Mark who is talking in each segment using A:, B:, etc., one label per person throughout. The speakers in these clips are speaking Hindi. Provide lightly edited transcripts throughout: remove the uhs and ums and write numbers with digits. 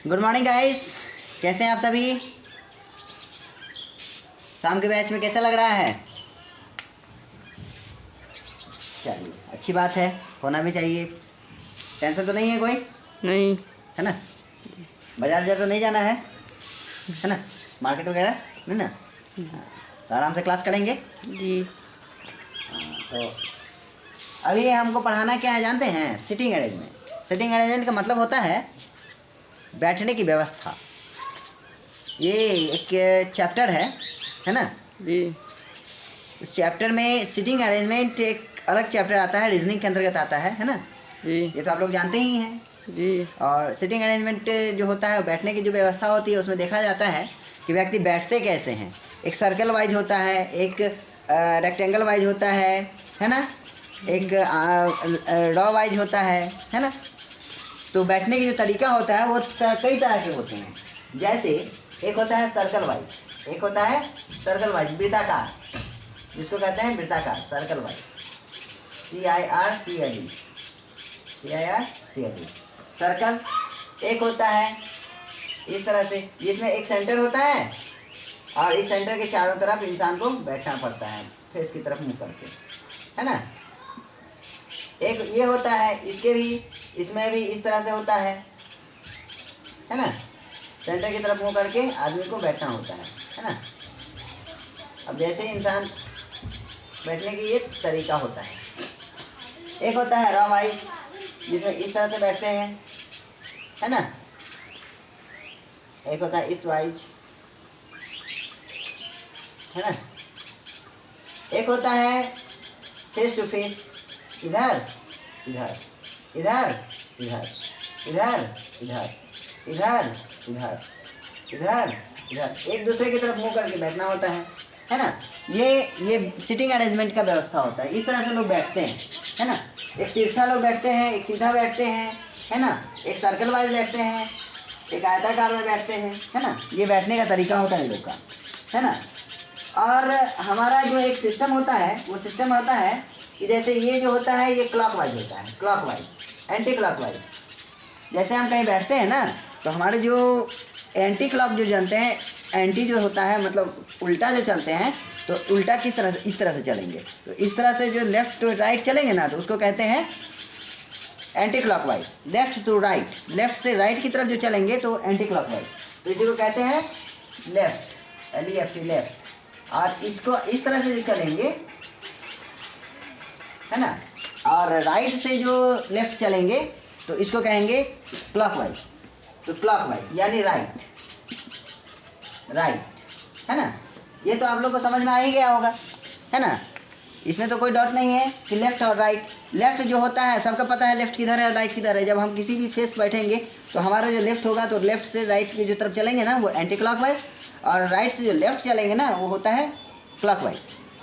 A: गुड मॉर्निंग गाइस, कैसे हैं आप सभी। शाम के बैच में कैसा लग रहा है। चलिए अच्छी बात है, होना भी चाहिए। टेंशन तो नहीं है कोई?
B: नहीं
A: है ना। बाजार तो नहीं जाना है ना, मार्केट वगैरह नहीं ना। तो आराम से क्लास करेंगे
B: जी।
A: तो अभी हमको पढ़ाना क्या है जानते हैं, सिटिंग अरेंजमेंट। सिटिंग अरेंजमेंट का मतलब होता है बैठने की व्यवस्था। ये एक चैप्टर है ना
B: जी।
A: इस चैप्टर में सिटिंग अरेंजमेंट एक अलग चैप्टर आता है, रीजनिंग के अंतर्गत आता है ना।
B: जी।
A: ये तो आप लोग जानते ही हैं
B: जी।
A: और सिटिंग अरेंजमेंट जो होता है, बैठने की जो व्यवस्था होती है, उसमें देखा जाता है कि व्यक्ति बैठते कैसे हैं। एक सर्कल वाइज होता है, एक रेक्टेंगल वाइज होता है ना, एक रॉ वाइज होता है ना। तो बैठने की जो तरीका होता है वो कई तरह के होते हैं। जैसे एक होता है सर्कल वाइज, एक होता है सर्कल वाइज वृत्ताकार, जिसको कहते हैं वृत्ताकार सर्कल वाइज, CIRCLE सर्कल। एक होता है इस तरह से, जिसमें एक सेंटर होता है और इस सेंटर के चारों तरफ इंसान को बैठना पड़ता है फेस की तरफ मुंह करके, है ना। एक ये होता है, इसके भी इसमें भी इस तरह से होता है ना। सेंटर की तरफ मुंह करके आदमी को बैठना होता है ना। अब जैसे इंसान बैठने की ये तरीका होता है। एक होता है रॉ वाइज, जिसमें इस तरह से बैठते हैं, है ना। एक होता है इस वाइज, है ना। एक होता है फेस टू फेस, इधर इधर इधर इधर इधर इधर इधर इधर इधर इधर, एक दूसरे की तरफ मुंह करके बैठना होता है ना। ये सिटिंग अरेंजमेंट का व्यवस्था होता है। इस तरह से लोग बैठते हैं, है ना। एक तिरछा लोग बैठते हैं, एक सीधा बैठते हैं, है ना। एक सर्कल वाइज बैठते हैं, एक आयताकार में बैठते हैं, है ना। ये बैठने का तरीका होता है लोग का, है ना। और हमारा जो एक सिस्टम होता है, वो सिस्टम होता है कि जैसे ये जो होता है ये क्लॉकवाइज होता है, क्लॉकवाइज, एंटी क्लॉकवाइज। जैसे हम कहीं बैठते हैं ना, तो हमारे जो एंटी क्लॉक जो जानते हैं, एंटी जो होता है मतलब उल्टा जो चलते हैं, तो उल्टा किस तरह से, इस तरह से चलेंगे। तो इस तरह से जो लेफ्ट टू राइट चलेंगे ना, तो उसको कहते हैं anti clockwise. Left to right, left से राइट की तरफ जो चलेंगे तो एंटी क्लॉकवाइज, तो इसी को कहते हैं लेफ्ट, LEFT लेफ्ट। और इसको इस तरह से जो चलेंगे, है ना, और राइट से जो लेफ्ट चलेंगे तो इसको कहेंगे क्लॉकवाइज। तो क्लॉकवाइज यानी राइट, राइट, है ना। ये तो आप लोग को समझ में आ ही गया होगा, है ना। इसमें तो कोई डाउट नहीं है कि लेफ्ट और राइट। लेफ्ट जो होता है सबका पता है लेफ्ट किधर है और राइट किधर है। जब हम किसी भी फेस बैठेंगे तो हमारा जो लेफ्ट होगा, तो लेफ्ट से राइट की जो तरफ चलेंगे ना वो एंटी क्लॉकवाइज, और राइट से जो लेफ्ट चलेंगे ना वो होता है क्लॉकवाइज।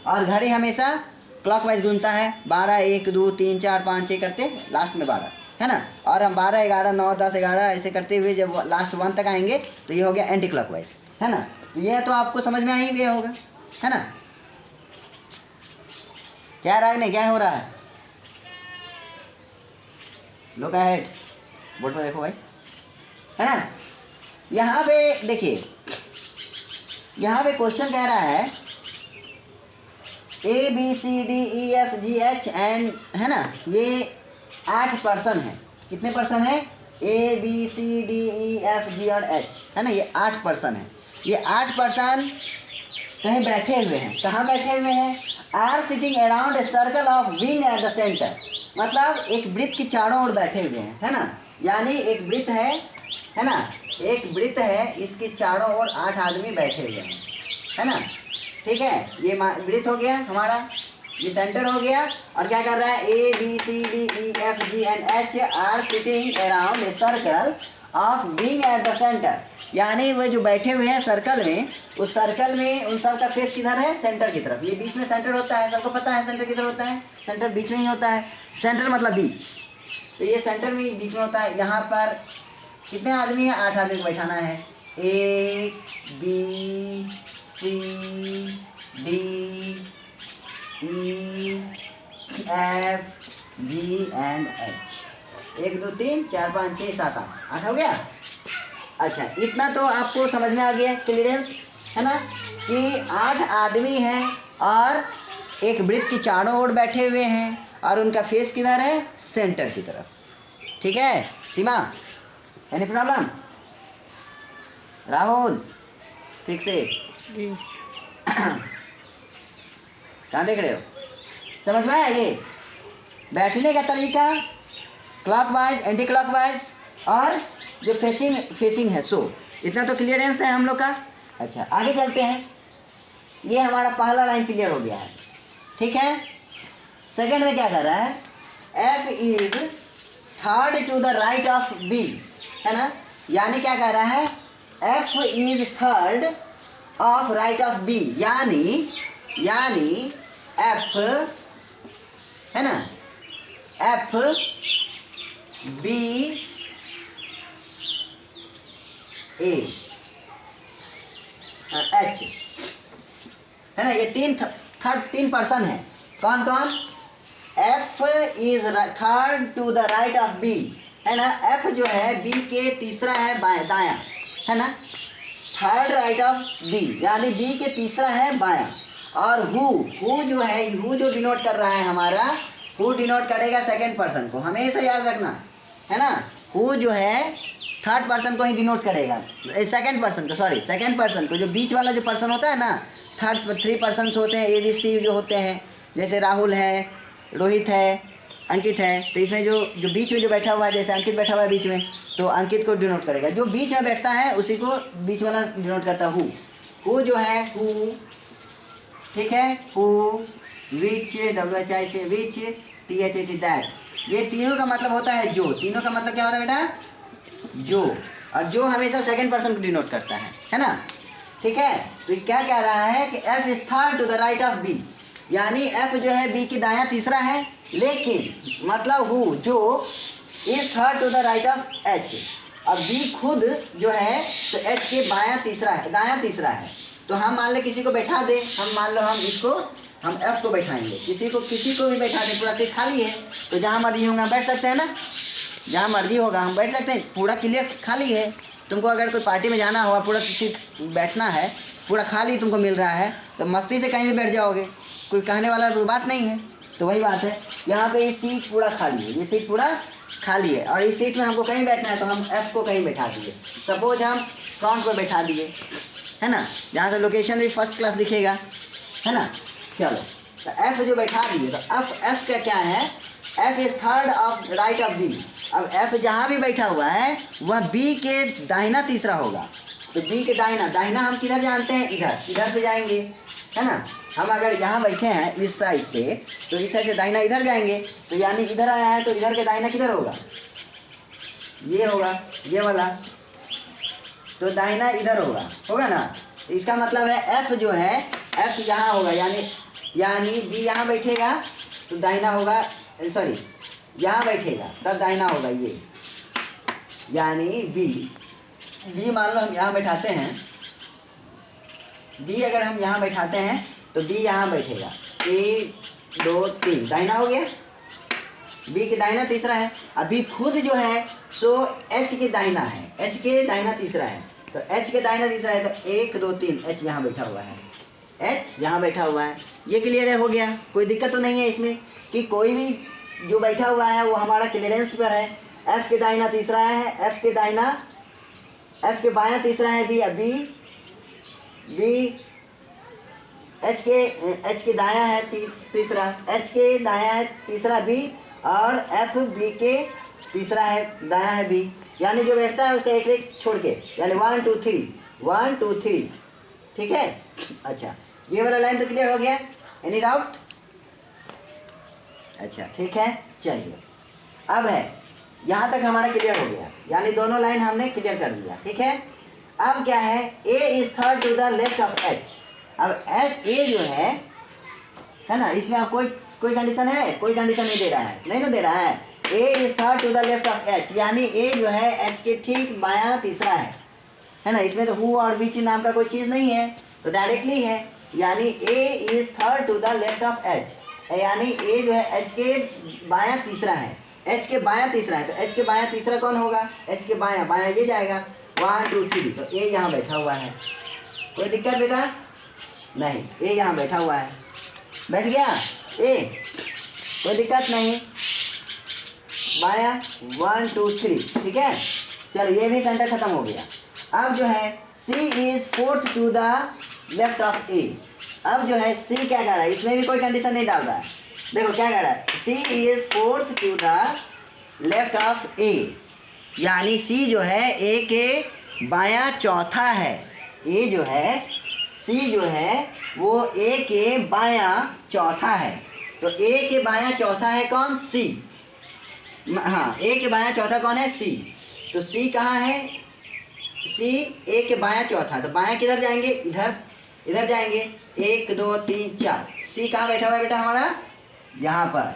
A: और घड़ी हमेशा क्लॉकवाइज घूमता है, 12 1 2 3 4 5 6 करते लास्ट में 12, है ना। और हम 12 11 9 10 11 ऐसे करते हुए जब लास्ट 1 तक आएंगे तो ये हो गया एंटी क्लॉकवाइज, है ना। तो ये तो आपको समझ में आ ही गया होगा, है ना। क्या रहा है नहीं, क्या हो रहा है, लोग हेड बोर्ड पर देखो भाई, है ना। यहाँ पे देखिए, यहाँ पे क्वेश्चन कह रहा है ABCDEFGH एंड, है ना, ये 8 पर्सन है। कितने पर्सन है? ABCDEFG और H, है ना, ये 8 पर्सन है। ये 8 पर्सन कहीं बैठे हुए हैं। कहाँ बैठे हुए हैं? Are sitting around a circle of wing at the centre, मतलब एक वृत्त के चारों ओर बैठे हुए हैं, है ना। यानी एक वृत्त है ना, एक वृत्त है, इसके चारों ओर 8 आदमी बैठे हुए हैं, है ना। ठीक है, ये वृत्त हो गया हमारा, ये सेंटर हो गया। और क्या कर रहा है? ABCDEFG and H are sitting around a circle of wing at the centre, यानी वो जो बैठे हुए हैं सर्कल में, उस सर्कल में उन सब का फेस किधर है? सेंटर की तरफ। ये बीच में सेंटर होता है, सबको पता है सेंटर किधर होता है, सेंटर बीच में ही होता है। सेंटर मतलब बीच, तो ये सेंटर में बीच में होता है। यहाँ पर कितने आदमी हैं? 8 आदमी को बैठाना है। A B C D E F G and H। 1 2 3 4 5 6 7 8 8 हो गया। अच्छा, इतना तो आपको समझ में आ गया, क्लियरेंस है ना, कि 8 आदमी हैं और एक वृत्त की चारों ओर बैठे हुए हैं और उनका फेस किधर है, सेंटर की तरफ। ठीक है सीमा, एनी प्रॉब्लम? राहुल ठीक से
B: जी।
A: कहाँ देख रहे हो, समझ में आया? ये बैठने का तरीका क्लॉकवाइज, एंटी क्लॉकवाइज और जो फेसिंग है, सो इतना तो क्लियरेंस है हम लोग का। अच्छा आगे चलते हैं, ये हमारा पहला लाइन क्लियर हो गया है। ठीक है, सेकंड में क्या कर रहा है, F is third to the right of B, है ना, यानी क्या कह रहा है, F is third of right of B, यानी F है ना, F B A H है ना, ये तीन पर्सन है। कौन कौन? F is third to the right of B, है ना, F जो है B के तीसरा है दाया, है ना, थर्ड राइट ऑफ B, यानी B के तीसरा है बाया। और हु जो है, हु जो डिनोट कर रहा है हमारा, हु डिनोट करेगा सेकंड पर्सन को, हमेशा याद रखना, है ना, हु जो है थर्ड पर्सन को ही डिनोट करेगा, सेकंड पर्सन को, जो बीच वाला जो पर्सन होता है ना, थ्री पर्सन होते हैं, ABC जो होते हैं, जैसे राहुल है, रोहित है, अंकित है, तो इसमें जो बीच में जो बैठा हुआ है, जैसे अंकित बैठा हुआ है बीच में, तो अंकित को डिनोट करेगा, जो बीच में बैठता है उसी को बीच वाला डिनोट करता है हु जो है, हु, ठीक है, हु, विच, WHI से विच, THAT दैट, ये तीनों का मतलब होता है जो, तीनों का मतलब क्या होता है बेटा, जो, और जो हमेशा सेकंड पर्सन को डिनोट करता है ना। ठीक है, तो ये क्या कह रहा है कि F is third to the right of B, यानी F जो है B की दायां तीसरा है, लेकिन मतलब हु जो is third to the right of H, अब B खुद जो है तो H के दायां तीसरा है। तो हम मान ले किसी को बैठा दे, हम मान लो हम F को बैठाएंगे, किसी को भी बैठा दें, पूरा सीट खाली है, तो जहाँ मर्जी होगा हम बैठ सकते हैं ना, जहाँ मर्जी होगा हम बैठ सकते हैं, पूरा क्लियर खाली है। तुमको अगर कोई पार्टी में जाना होगा, पूरा सीट बैठना है, पूरा खाली तुमको मिल रहा है, तो मस्ती से कहीं भी बैठ जाओगे, कोई कहने वाला तो बात नहीं है। तो वही बात है, यहाँ पे ये सीट पूरा खाली है, ये सीट पूरा खाली है, और इस सीट में हमको कहीं बैठना है, तो हम F को कहीं बैठा दिए, सपोज हम फ्रंट पर बैठा दिए, है ना, जहाँ से लोकेशन भी फर्स्ट क्लास दिखेगा, है ना। चलो, तो F जो बैठा दिए, तो F का क्या है, F is third of right of B, अब F जहाँ भी बैठा हुआ है वह B के दाहिना तीसरा होगा, तो B के दाहिना हम किधर जानते हैं, इधर से जाएंगे, है ना, हम अगर यहाँ बैठे हैं इस साइड से, तो इस साइड से दाहिना इधर जाएंगे, तो यानी इधर आया है, तो इधर के दाहिना किधर होगा, ये होगा, ये वाला, तो दाहिना इधर होगा ना। इसका मतलब है F जो है, F यहाँ होगा, यानी B यहाँ बैठेगा तो दाहिना होगा, सॉरी यहाँ बैठेगा तब दाहिना होगा, ये यानी B मान लो हम यहाँ बैठाते हैं, B अगर हम यहाँ बैठाते हैं तो B यहाँ बैठेगा, 1 2 3 दाहिना हो गया, B के दाहिना तीसरा है। अभी खुद जो है सो H के दाहिना है, H के दाहिना तीसरा है, तो H के दाहिना तीसरा है, तो 1 2 3 H यहाँ बैठा हुआ है, H यहाँ बैठा हुआ है। ये क्लियर हो गया, कोई दिक्कत तो नहीं है इसमें कि कोई भी जो बैठा हुआ है वो हमारा क्लियरेंस पर है। F के दाहिना तीसरा है, F के बायां तीसरा है B H के दायां है तीसरा, H के दायां है तीसरा B, और F B के तीसरा है दायां है B, यानी जो बैठता है उसका एक छोड़ के, यानी 1 2 3, ठीक है। अच्छा, ये वाला लाइन तो क्लियर हो गया, एनी डाउट? अच्छा ठीक है, चलिए अब है यहाँ तक हमारा क्लियर हो गया, यानी दोनों लाइन हमने क्लियर कर दिया, ठीक है। अब क्या है, A is third to the left of H। अब A जो है ना, इसमें आप कोई कंडीशन है, कोई कंडीशन नहीं दे रहा है, नहीं ना दे रहा है। A is third to the left of H, यानी A जो है H के ठीक बायां तीसरा है ना, इसमें तो हु और विच नाम का कोई चीज़ नहीं है, तो डायरेक्टली है, यानी A is third to the left of H, यानी A जो है H के बायां तीसरा है, H के बायां तीसरा है, तो H के बायां तीसरा कौन होगा, H के बायां ये जाएगा, 1 2 3, तो ए यहाँ बैठा हुआ है, कोई दिक्कत बेटा नहीं, ए यहाँ बैठा हुआ है, बैठ गया ए, कोई दिक्कत नहीं, बाया 1 2 3, ठीक है। चलो ये भी सेंटर खत्म हो गया। अब जो है C is fourth to the left of A। अब जो है C क्या कह रहा है, इसमें भी कोई कंडीशन नहीं डाल रहा है, देखो क्या कह रहा है, C is fourth to the left of A, यानी C जो है A के बायां चौथा है, A जो है C जो है वो A के बायां चौथा है, तो A के बायां चौथा है कौन, C, हाँ A के बायां चौथा कौन है, C, तो C कहाँ है, C A के बायां चौथा, तो बायां किधर जाएंगे, इधर, इधर जाएंगे, 1 2 3 4, C कहाँ बैठा हुआ है बेटा हमारा, यहाँ पर,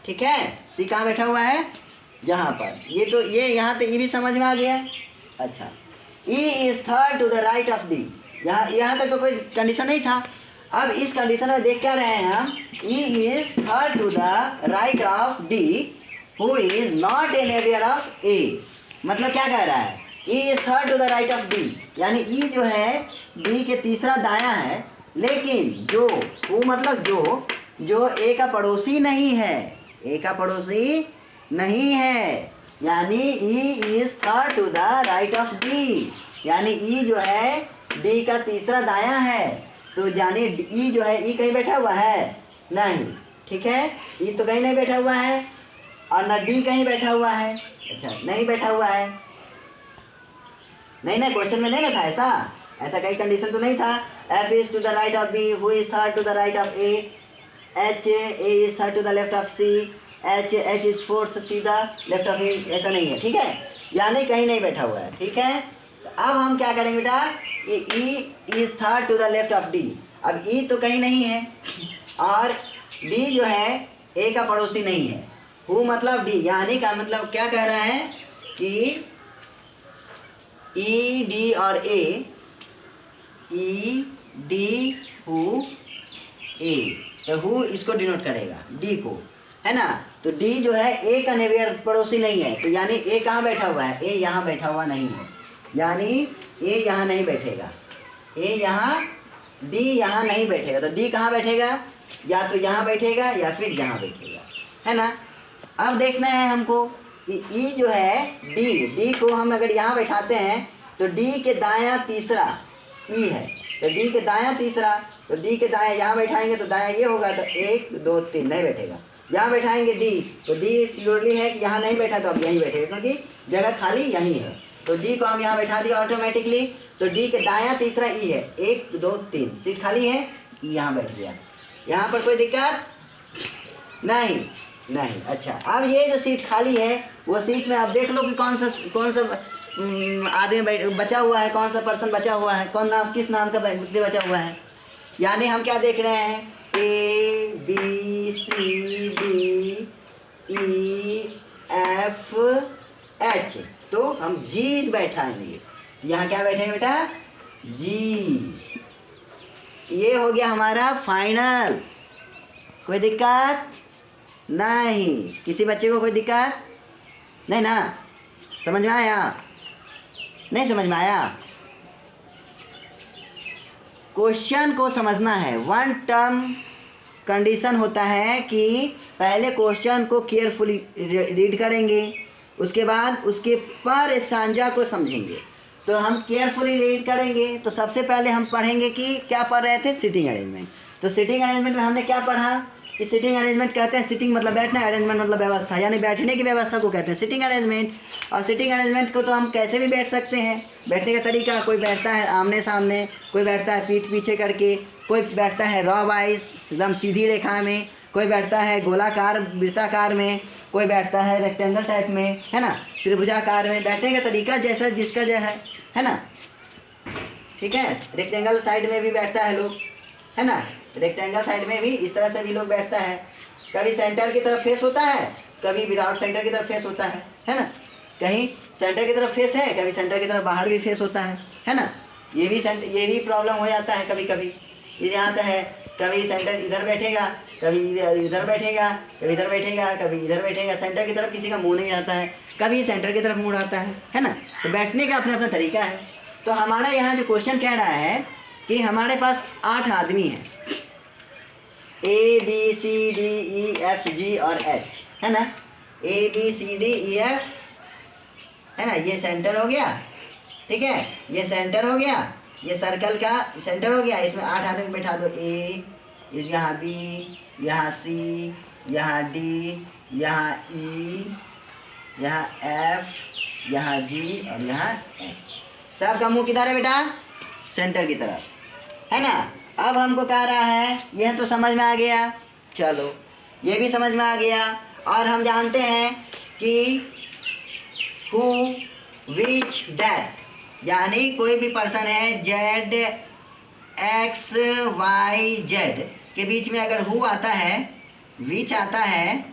A: ठीक है, C कहाँ बैठा हुआ है, यहाँ पर, ये तो ये यहाँ तक ये भी समझ में आ गया। अच्छा, E is third to the right of D, यहाँ तक तो कोई कंडीशन नहीं था। अब इस कंडीशन में देख क्या रहे हैं हम, E is third to the right of D who is not a neighbour of A, मतलब क्या कह रहा है, E is third to the right of D, यानी E जो है D के तीसरा दायां है, लेकिन जो वो मतलब जो A का पड़ोसी नहीं है, A का पड़ोसी नहीं है, यानी E is third to the right of D, यानी E जो है D का तीसरा दायां है, तो यानी E जो है E कहीं बैठा हुआ है नहीं, ठीक है, E तो कहीं नहीं बैठा हुआ है, और ना D कहीं बैठा हुआ है, अच्छा नहीं बैठा हुआ है, नहीं ना क्वेश्चन में नहीं ना था ऐसा कहीं कंडीशन तो नहीं था। F is to the right of B, who is third to the right of A, H A is third to the left of C, H is fourth to the left of A, ऐसा नहीं है, ठीक है, यानी कहीं नहीं बैठा हुआ है, ठीक है। अब हम क्या करेंगे बेटा, E is third to the left of D, अब E तो कहीं नहीं है, और D जो है A का पड़ोसी नहीं है, हु मतलब D, यानी का मतलब क्या कह रहा है कि E D और A, E D who A, तो हु इसको डिनोट करेगा D को, है ना, तो D जो है A का नेबर पड़ोसी नहीं है, तो यानी A कहाँ बैठा हुआ है, A यहाँ बैठा हुआ नहीं है, यानी A यहाँ नहीं बैठेगा, A यहाँ, D यहाँ नहीं बैठेगा, तो D कहाँ बैठेगा, या तो यहाँ बैठेगा या फिर यहाँ बैठेगा, है ना। अब देखना है हमको कि E जो है D को हम अगर यहाँ बैठाते हैं तो D के दायां तीसरा E है, तो D के दायां तीसरा, तो D के दायां यहाँ बैठाएंगे तो दायां ये होगा, तो 1 2 3 नहीं बैठेगा, यहाँ बैठाएंगे D, तो D श्योरली है कि यहाँ नहीं बैठा तो अब यहीं बैठेगा, क्योंकि जगह खाली यहीं है, तो D को हम यहाँ बैठा दिया ऑटोमेटिकली, तो D के दायां तीसरा E है, 1 2 3 सीट खाली है, यहाँ बैठ गया, यहाँ पर कोई दिक्कत नहीं, नहीं। अच्छा, अब ये जो सीट खाली है वो सीट में आप देख लो कि कौन सा आदमी बचा हुआ है, कौन सा पर्सन बचा हुआ है, कौन नाम, किस नाम का व्यक्ति बचा हुआ है, यानी हम क्या देख रहे हैं, A B C D E F H, तो हम G बैठाएंगे, यहाँ क्या बैठेंगे बेटा, G, ये हो गया हमारा फाइनल, कोई दिक्कत नहीं, किसी बच्चे को कोई दिक्कत नहीं ना, समझ में आया, नहीं समझ में आया, क्वेश्चन को समझना है, वन टर्म कंडीशन होता है कि पहले क्वेश्चन को केयरफुली रीड करेंगे, उसके बाद उसके पर स्टांजा को समझेंगे, तो हम केयरफुली रीड करेंगे, तो सबसे पहले हम पढ़ेंगे कि क्या पढ़ रहे थे, सिटिंग अरेंजमेंट, तो सिटिंग अरेंजमेंट में हमने क्या पढ़ा कि सिटिंग अरेंजमेंट कहते हैं, सिटिंग मतलब बैठना, अरेंजमेंट मतलब व्यवस्था, यानी बैठने की व्यवस्था को कहते हैं सिटिंग अरेंजमेंट, और सिटिंग अरेंजमेंट को तो हम कैसे भी बैठ सकते हैं, बैठने का तरीका, कोई बैठता है आमने सामने, कोई बैठता है पीठ पीछे करके, कोई बैठता है रॉ वाइज एकदम सीधी रेखा में, कोई बैठता है गोलाकार वृत्ताकार में, कोई बैठता है रेक्टेंगल टाइप में, है ना, त्रिभुजाकार में, बैठने का तरीका जैसा जिसका जो है ना, ठीक है। रेक्टेंगल साइड में भी बैठता है लोग, है ना, रेक्टेंगल साइड में भी इस तरह से भी लोग बैठता है, कभी सेंटर की तरफ फेस होता है, कभी विदाउट सेंटर की तरफ फेस होता है ना, कहीं सेंटर की तरफ फेस है, कभी सेंटर की तरफ बाहर भी फेस होता है ना, ये भी प्रॉब्लम हो जाता है कभी कभी, ये यहाँ पे है कभी सेंटर इधर बैठेगा, कभी इधर बैठेगा, कभी इधर बैठेगा, कभी इधर बैठेगा। सेंटर की तरफ किसी का मुंह नहीं रहता है, कभी सेंटर की तरफ मुंह रहता है ना। तो बैठने का अपना अपना तरीका है। तो हमारा यहाँ जो क्वेश्चन कह रहा है कि हमारे पास 8 आदमी हैं, A B C D E F G और H, है ना। A B C D E F, है ना, ये सेंटर हो गया, ठीक है, ये सेंटर हो गया, ये सर्कल का सेंटर हो गया। इसमें 8 आदमी बैठा दो। A, यहाँ B, यहाँ C, यहाँ D, यहाँ E, यहाँ F, यहाँ G और यहाँ H। सबका मुंह किधर है बेटा? सेंटर की तरफ, है ना। अब हमको कह रहा है, यह तो समझ में आ गया, चलो ये भी समझ में आ गया। और हम जानते हैं कि हु, विच, दैट, यानी कोई भी पर्सन है जेड एक्स वाई जेड के बीच में अगर हु आता है, विच आता है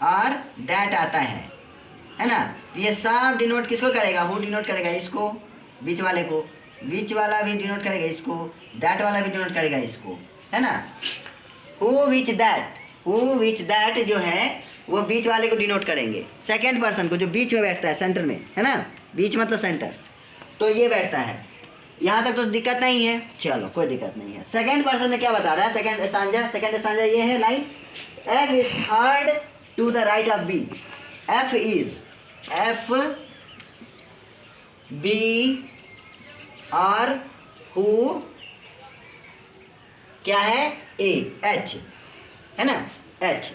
A: और दैट आता है ना, तो ये सब डिनोट किसको करेगा? हु डिनोट करेगा इसको, बीच वाले को, विच वाला भी डिनोट करेगा इसको, दैट वाला भी डिनोट करेगा इसको, है ना। Who which that, who which that जो है वो बीच वाले को डिनोट करेंगे, सेकेंड पर्सन को जो बीच में बैठता है सेंटर में, है ना, बीच मतलब सेंटर, तो ये बैठता है। यहाँ तक तो दिक्कत नहीं है, चलो कोई दिक्कत नहीं है। सेकेंड पर्सन में क्या बता रहा है? सेकेंड स्टांजा ये है line, F is third to the right of B. F is, F B और हु क्या है? ए, एच, है ना, एच।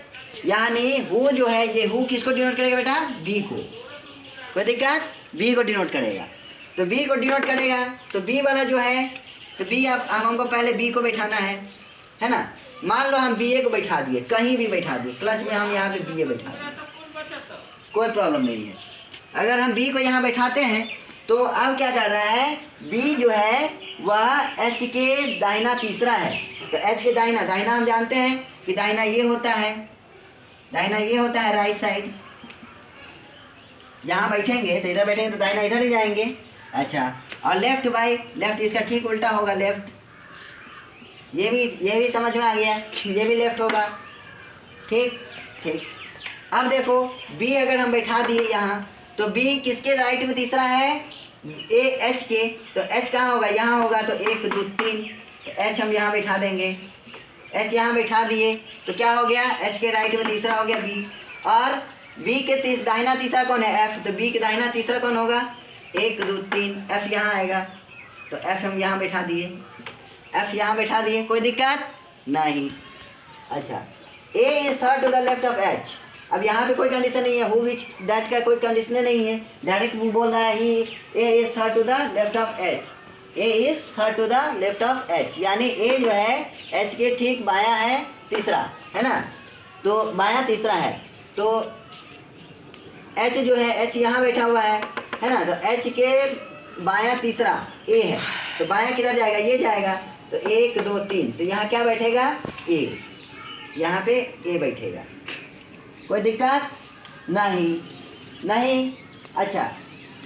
A: यानी हु जो है, ये हु किसको डिनोट करेगा बेटा? बी को। कोई दिक्कत? बी को डिनोट करेगा। तो बी को डिनोट करेगा, तो बी वाला जो है, तो बी अब हमको पहले बी को बैठाना है ना। मान लो हम बी ए को बैठा दिए, कहीं भी बैठा दिए, क्लच में हम यहाँ पे बी ए बैठा दिए, कोई प्रॉब्लम नहीं है। अगर हम बी को यहाँ बैठाते हैं तो अब क्या कर रहा है? बी जो है वह एच के दाहिना तीसरा है। तो एच के दाहिना, दाहिना हम जानते हैं कि दाहिना ये होता है, दाहिना ये होता है राइट साइड। यहाँ बैठेंगे तो इधर बैठेंगे तो दाहिना इधर ही जाएंगे। अच्छा, और लेफ्ट बाई, लेफ्ट इसका ठीक उल्टा होगा, लेफ्ट। ये भी समझ में आ गया, ये भी लेफ्ट होगा, ठीक ठीक। अब देखो बी अगर हम बैठा दिए यहाँ, तो बी किसके राइट में तीसरा है? ए एच के। तो एच कहाँ होगा? यहाँ होगा। तो 1 2 3, तो एच हम यहाँ बैठा देंगे। एच यहाँ बैठा दिए तो क्या हो गया? एच के राइट में तीसरा हो गया बी। और बी के दाहिना तीसरा कौन है? एफ। तो बी के दाहिना तीसरा कौन होगा? 1 2 3, एफ यहाँ आएगा। तो एफ हम यहाँ बैठा दिए, एफ यहाँ बैठा दिए, कोई दिक्कत नहीं। अच्छा, A is third to the left of H. अब यहाँ पे कोई कंडीशन नहीं है, हु विच दैट का कोई कंडीशन नहीं है, डायरेक्ट बोल रहा है ही A is third to the left of H, A is third to the left of H. यानी ए जो है एच के ठीक बाया है तीसरा, है ना, तो बाया तीसरा है। तो एच जो है, एच यहाँ बैठा हुआ है ना, तो एच के बाया तीसरा ए है, तो बाया किधर जाएगा? ये जाएगा। तो 1 2 3, तो यहाँ क्या बैठेगा? ए, यहाँ पे ए बैठेगा, कोई दिक्कत नहीं। अच्छा,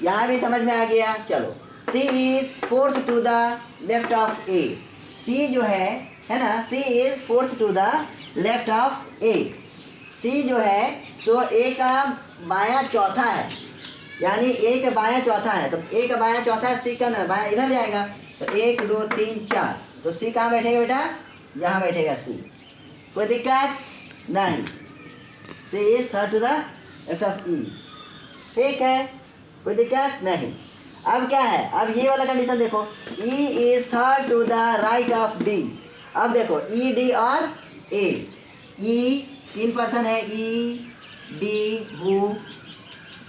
A: यहाँ भी समझ में आ गया। चलो, C is fourth to the left of A. C जो है ना, C is fourth to the left of A. C जो है सो A का बायां चौथा है, यानी A का बायां चौथा है। तो A का बायां चौथा है, C का ना बायां इधर जाएगा। तो 1 2 3 4, तो C कहाँ बैठेगा बेटा? यहाँ बैठेगा C, कोई दिक्कत नहीं। C is third to the left of E, ठीक है, कोई दिक्कत नहीं। अब क्या है? अब ये वाला कंडीशन देखो, E is third to the right of D। अब देखो E D और A, E 3 पर्सन है, E D हु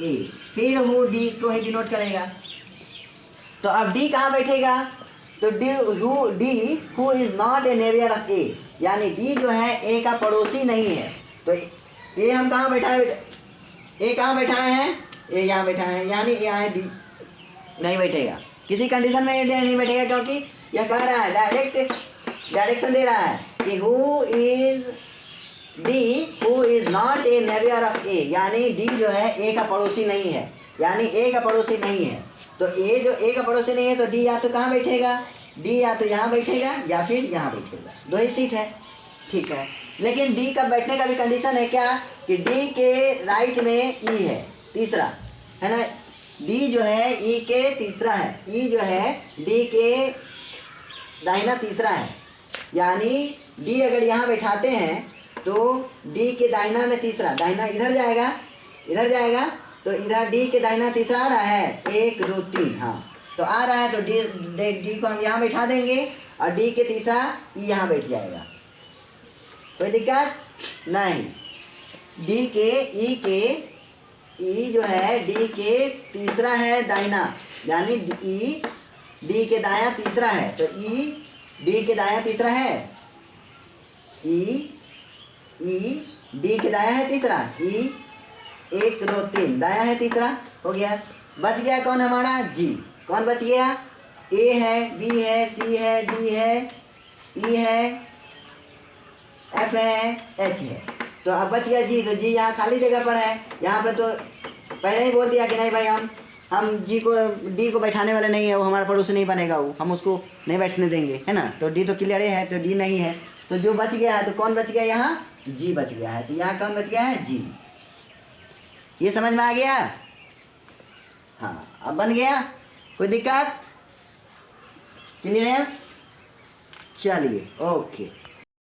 A: A, फिर हु D को ही डिनोट करेगा। तो अब D कहाँ बैठेगा? तो D who is not a neighbour of A, यानी D जो है A का पड़ोसी नहीं है। तो ए हम कहाँ बैठाए बेटा? ए कहाँ बैठाए हैं? ए यहाँ बैठाए हैं, यानी ए यहाँ डी नहीं बैठेगा, किसी कंडीशन में ए नहीं बैठेगा, क्योंकि यह कह रहा है, डायरेक्शन दे रहा है कि who is D who is not a neighbour of A, यानी डी जो है ए का पड़ोसी नहीं है, यानी ए का पड़ोसी नहीं है। तो ए जो ए का पड़ोसी नहीं है, तो डी या तो कहाँ बैठेगा? डी या तो यहाँ बैठेगा या फिर यहाँ बैठेगा, 2 ही सीट है, ठीक है। लेकिन डी का बैठने का भी कंडीशन है क्या कि डी के राइट में ई है तीसरा, है ना। डी जो है ई के तीसरा है, ई जो है डी के दाहिना तीसरा है, यानी डी अगर यहाँ बैठाते हैं तो डी के दाहिना में तीसरा, दाहिना इधर जाएगा, इधर जाएगा, तो इधर डी के दाहिना तीसरा आ रहा है 1 2 3, हाँ तो आ रहा है, तो डी को हम यहाँ बैठा देंगे और डी के तीसरा ई यहाँ बैठ जाएगा, कोई दिक्कत नहीं। डी के ई जो है डी के तीसरा है दाहिना, यानी ई डी के दाया तीसरा है, तो ई डी के दाया तीसरा है, ई डी के दाया है तीसरा, ई 1 2 3 दाया है तीसरा, हो गया। बच गया कौन हमारा जी, कौन बच गया, ए है, बी है, सी है, डी है, ई है, एफ है, एच है, तो अब बच गया जी। तो जी यहाँ खाली जगह पर है, यहाँ पे तो पहले ही बोल दिया कि नहीं भाई हम जी को डी को बैठाने वाले नहीं है, वो हमारा पड़ोसी नहीं बनेगा, वो हम उसको नहीं बैठने देंगे, है ना। तो डी तो क्लियर है, तो डी नहीं है, तो जो बच गया है, तो कौन बच गया यहाँ, जी बच गया है, तो यहाँ कौन बच गया है, जी। ये समझ में आ गया, हाँ अब बन गया, कोई दिक्कत, क्लियरेंस, चलिए ओके।